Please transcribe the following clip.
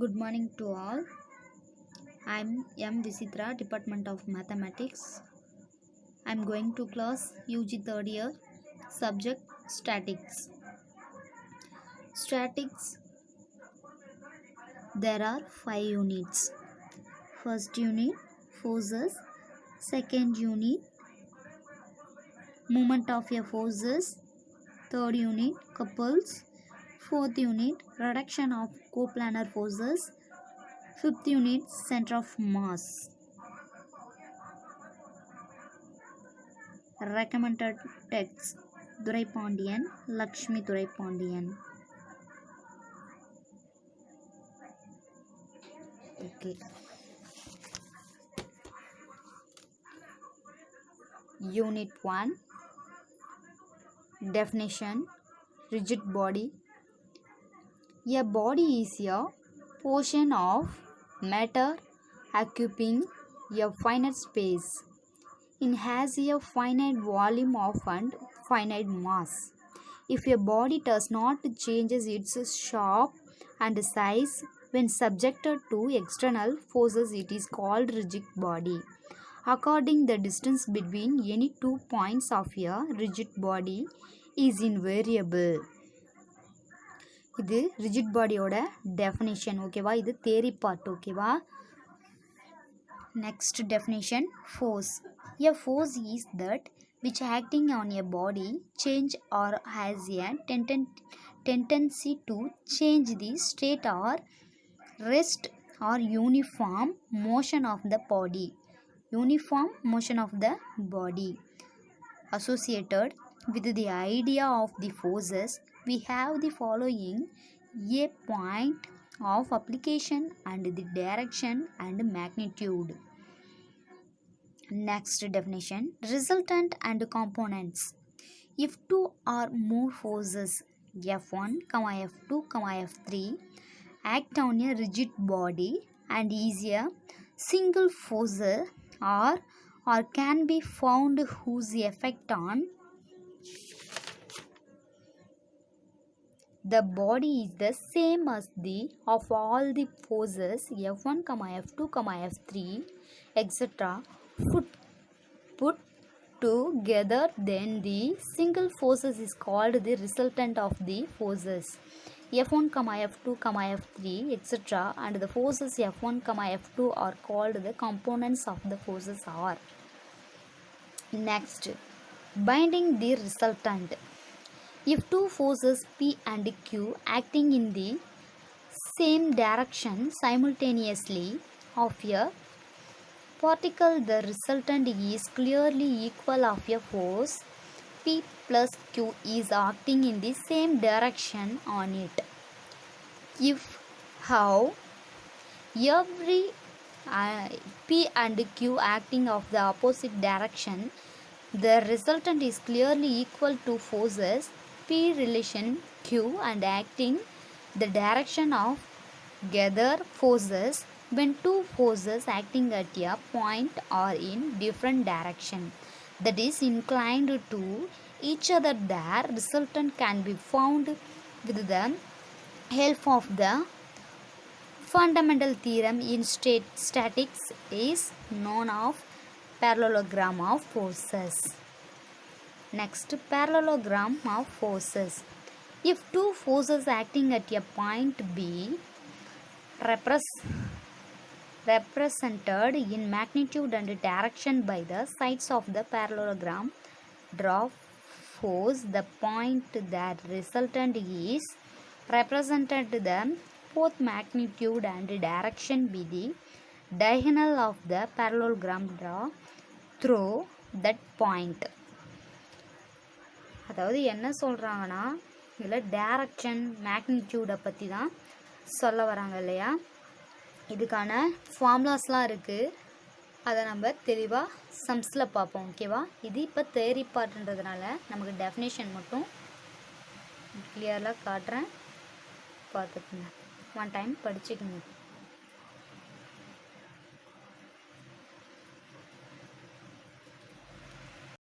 Good morning to all. I'm M. Visitra, Department of Mathematics. I'm going to class UG third year, subject Statics. Statics, there are 5 units. First unit, forces. Second unit, movement of a forces. Third unit, couples. Fourth unit, reduction of coplanar forces. Fifth unit, center of mass. Recommended texts Duraipandiyan, Lakshmi Duraipandiyan. Okay. Unit 1. Definition. Rigid body. A body is a portion of matter occupying a finite space. It has a finite volume of and finite mass. If a body does not change its shape and size when subjected to external forces, it is called rigid body. According the distance between any 2 points of a rigid body is invariable. இது rigid bodyயோட definition, ஓகேவா? இது theory part, ஓகேவா? Next definition, force. A force is that which acting on a body change or has a tendency to change the state or rest or uniform motion of the body. Uniform motion of the body. Associated with the idea of the forces, we have the following: a point of application and the direction and magnitude. Next definition, resultant and components. If two or more forces F1, F2, F3 act on a rigid body and is a single force or can be found whose effect on the body is the same as the of all the forces F1, F2, F3 etc. put together, then the single forces is called the resultant of the forces F1, F2, F3 etc. and the forces F1, F2 are called the components of the forces R. Next, binding the resultant. If two forces P and Q acting in the same direction simultaneously of a particle, the resultant is clearly equal of a force P plus Q is acting in the same direction on it. If how every P and Q acting of the opposite direction, the resultant is clearly equal to forces P relation Q and acting the direction of gather forces when two forces acting at a point are in different direction, that is inclined to each other, their resultant can be found with the help of the fundamental theorem in statics is known of parallelogram of forces. Next, parallelogram of forces. If two forces acting at a point B represented in magnitude and direction by the sides of the parallelogram draw force the point, that resultant is represented the both magnitude and direction by the diagonal of the parallelogram draw through that point. அதாவது என்ன சொல்கிறாங்கன்னா, இதில் direction மேக்னிடியூடை பற்றி தான் சொல்ல வராங்க இல்லையா? இதுக்கான ஃபார்முலாஸ்லாம் இருக்குது, அதை நம்ம தெளிவாக சம்ஸில் பார்ப்போம், ஓகேவா? இது இப்போ தேரி பார்ட்ன்றதுனால நமக்கு டெஃபினேஷன் மட்டும் கிளியராக காட்டுறேன், பார்த்துக்குங்க, ஒன் டைம் படிச்சுக்கோங்க.